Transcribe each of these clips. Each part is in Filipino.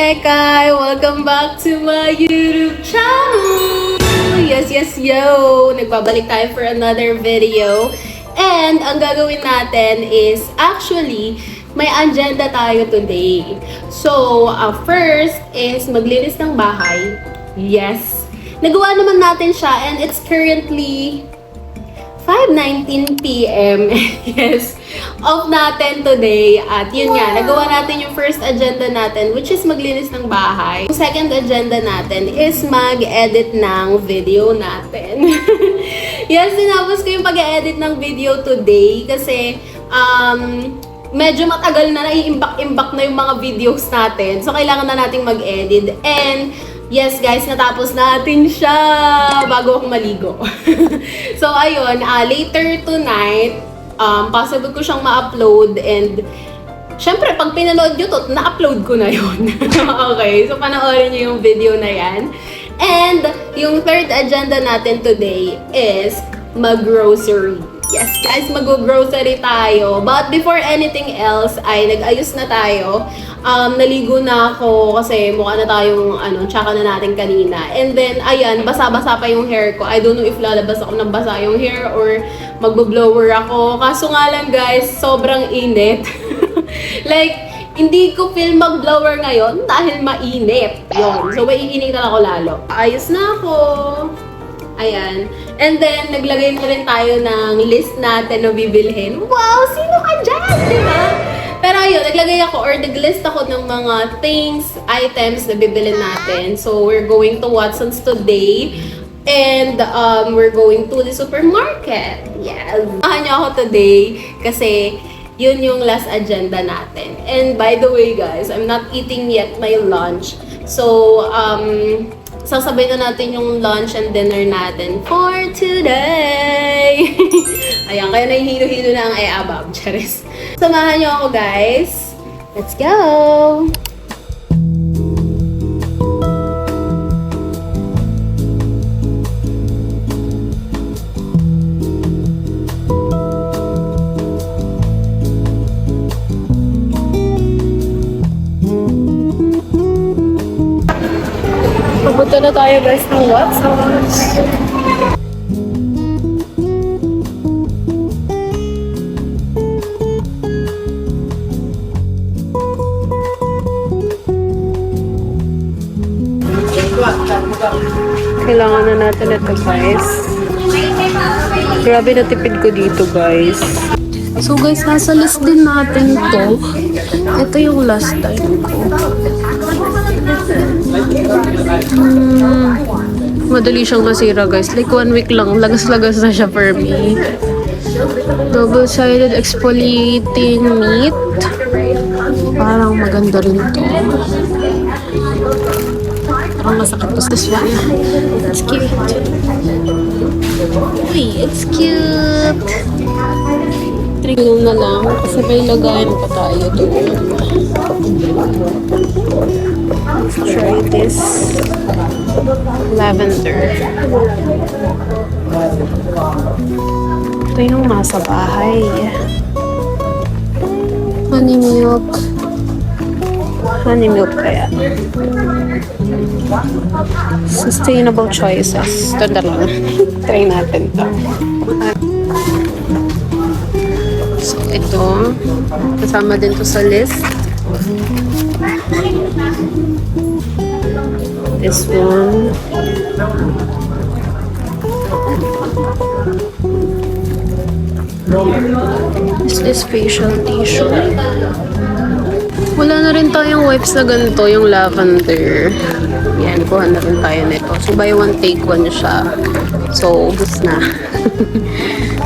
Tekay! Welcome back to my YouTube channel! Yes, yo! Nagbabalik tayo for another video. And ang gagawin natin is actually, may agenda tayo today. So, first is maglinis ng bahay. Yes! Nagawa naman natin siya and it's currently 5:19 PM. Yes. Off natin today. At yun nga, nagawa natin yung first agenda natin, which is maglinis ng bahay. Yung second agenda natin is mag-edit ng video natin. Yes, tinapos ko yung pag-edit ng video today kasi medyo matagal na naiimbak-imbak na yung mga videos natin. So, kailangan na nating mag-edit. And yes guys, natapos natin siya bago ako maligo. So ayun, later tonight, possible ko siyang ma-upload and syempre pag pinanood nyo to, na-upload ko na yun. Okay, so panoorin nyo yung video na yan. And yung third agenda natin today is mag-grocery. Yes guys, mag-grocery tayo. But before anything else, ay nag-ayos na tayo. Naligo na ako kasi mukha na tayong tsaka na natin kanina. And then, ayan, basa-basa pa yung hair ko. I don't know if lalabas ako ng basa yung hair or magbo-blower ako. Kaso nga lang guys, sobrang init. Like, hindi ko feel mag-blower ngayon dahil mainit. Yun. So, maiinitan ako lalo. Ayos na ako. Ayan. And then, naglagay na rin tayo ng list natin na bibilhin. Wow! Sino ka dyan? Diba? Pero ayun, naglagay ako or naglist ako ng mga things, items na bibilhin natin. So, we're going to Watson's today. And we're going to the supermarket. Yes. Samahan niyo ako today kasi yun yung last agenda natin. And by the way guys, I'm not eating yet my lunch. So, sasabay na natin yung lunch and dinner natin for today. Ayan, kaya nahihilo-hilo na ang abab. Charis. Samahan niyo ako, guys. Let's go! Pupunta na tayo guys ng Watson's. Kailangan na natin ito guys. Grabe na tipid ko dito guys. So guys, nasa list din natin to. Ito yung last time ko. Madali siyang masira guys. Like 1 week lang. Lagas-lagas na siya for me. Double-sided exfoliating meat. Parang maganda rin to. Parang masakit to this one. It's cute. Uy, it's cute. Trigger na lang kasi may lagayan pa tayo doon. Let's try this lavender. Ito yung nasa bahay. Honey milk. Honey milk kaya. Sustainable choices. Ito na lang. Try natin to. So, ito. Kasama din to sa list. This one. This is facial tissue. Wala na rin tayong wipes na ganito, yung lavender. Yan, kuha na rin tayo nito. So, buy one, take one siya. So, ubus na.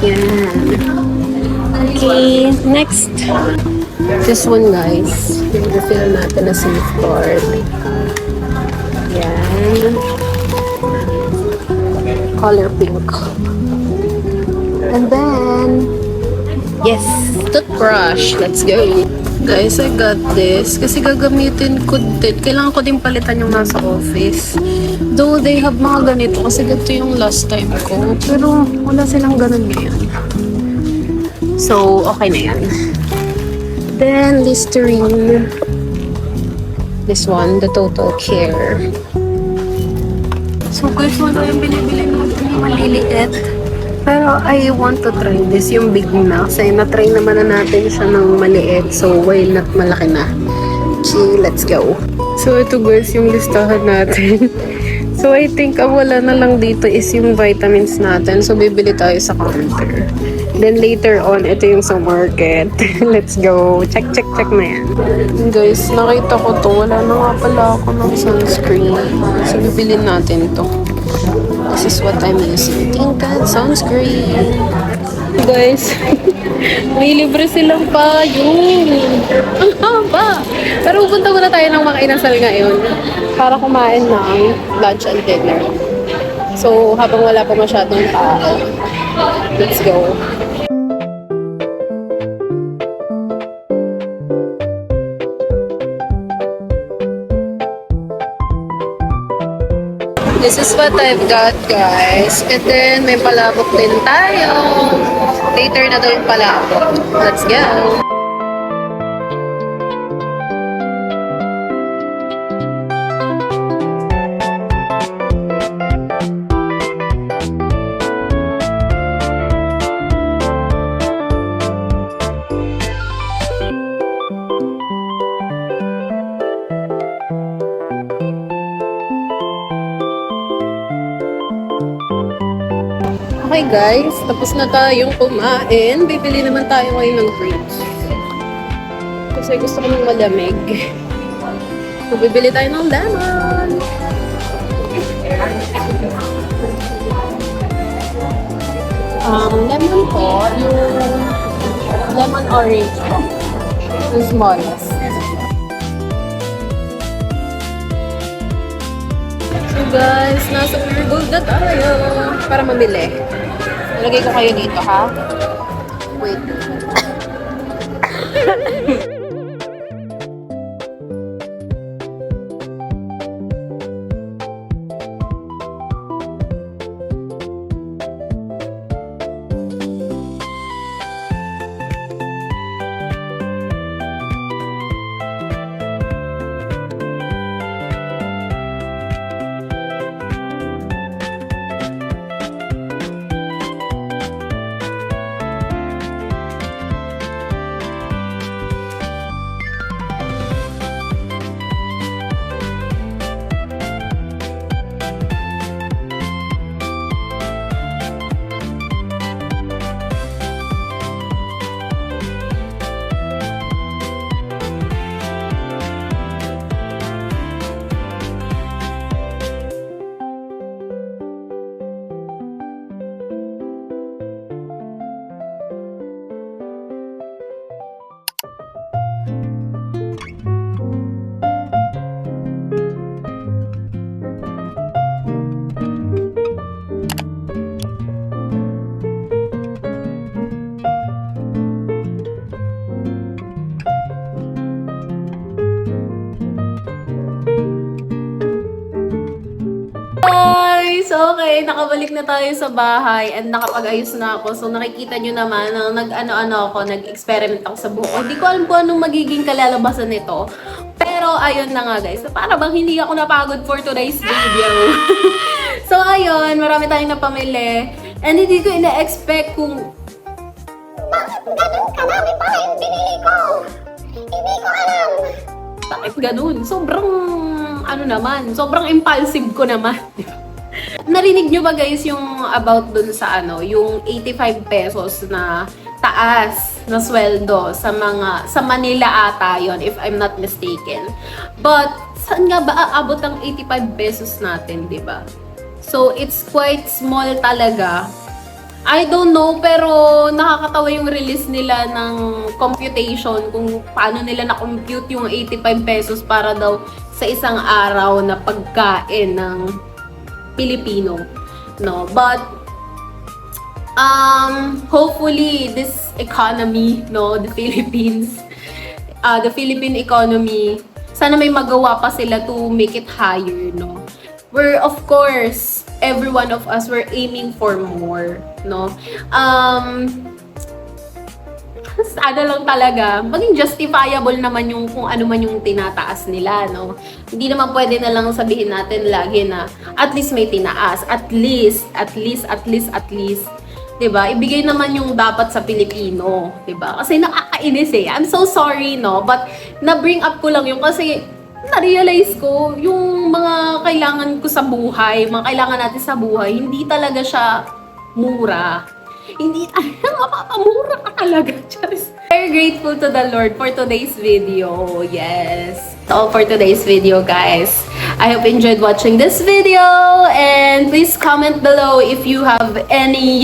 Yan. Okay, next. This one, guys. Refill natin na safeguard. Yan. Color pink. And then, yes, toothbrush. Let's go. Guys, I got this. Kasi gagamitin ko din. Kailangan ko din palitan yung nasa office. Though they have mga ganito. Kasi ganito yung last time ko. Pero wala silang ganun ngayon. So, okay na yan. Then, Listerine. This one, the Total Care. So guys, wala yung binibili natin yung maliliit. Pero I want to try this, yung big na. Kasi na-try naman na natin siya ng maliit. So why not malaki na? Okay, let's go. So ito guys, yung listahan natin. So I think ang wala na lang dito is yung vitamins natin. So bibili tayo sa counter. Then later on, ito yung sa market. Let's go. Check na yan. Guys, nakita ko to. Wala na nga pala ako ng sunscreen. So bibili natin to. This is what I'm using. Tinted sunscreen. Guys, may libre silang payong. Ang haba. Pero pupunta muna tayo ng mga inasal ngayon para kumain ng lunch and dinner. So, habang wala pa masyadong tao, let's go. This is what I've got, guys. And then, may palabok din tayo. Later na daw yung palabok. Let's go! Okay guys, tapos na tayong kumain. Bibili naman tayo ngayon ng grapes. Kasi gusto ko ng malamig. So, bibili tayo ng lemon. Lemon po, yung lemon orange po. Yung smallest. So guys, nasa Pure Gold na tayo para mamili. Nalagay ko kayo dito, ha? Wait. Okay, nakabalik na tayo sa bahay and nakapag-ayos na ako. So nakikita nyo naman na nag-ano-ano ako, nag-experiment ako sa buhok. Hindi ko alam kung anong magiging kalalabasan nito. Pero ayun na nga guys, para bang hindi ako napagod for today's video. So ayun, marami tayong napamili. And hindi ko ina-expect kung bakit ganun kadami pa yung binili ko. Hindi ko alam. Bakit ganun? Sobrang ano naman, sobrang impulsive ko naman. Narinig nyo ba guys yung about dun sa ano, yung 85 pesos na taas na sweldo sa Manila ata yon, if I'm not mistaken. But saan nga ba aabot ang 85 pesos natin, 'di ba? So it's quite small talaga. I don't know, pero nakakatawa yung release nila ng computation kung paano nila na-compute yung 85 pesos para daw sa isang araw na pagkain ng Pilipino, no? But hopefully this economy, no, the Philippines, the Philippine economy, sana may magawa pa sila to make it higher, no? We're, of course, every one of us, we're aiming for more, no? sana lang talaga, maging justifiable naman yung kung ano man yung tinataas nila, no? Hindi naman pwede na lang sabihin natin lagi na at least may tinaas, at least. 'Di ba? Ibigay naman yung dapat sa Pilipino, 'di ba? Kasi nakakainis eh. I'm so sorry, no? But na-bring up ko lang yung kasi na-realize ko yung mga kailangan ko sa buhay, mga kailangan natin sa buhay, hindi talaga siya mura. Hindi talaga mapapamura ka talaga. Just very grateful to the Lord for today's video. Yes. That's all for today's video, guys. I hope you enjoyed watching this video, and please comment below if you have any,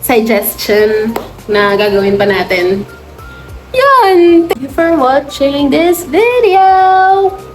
suggestion na gagawin pa natin. Yun! Thank you for watching this video!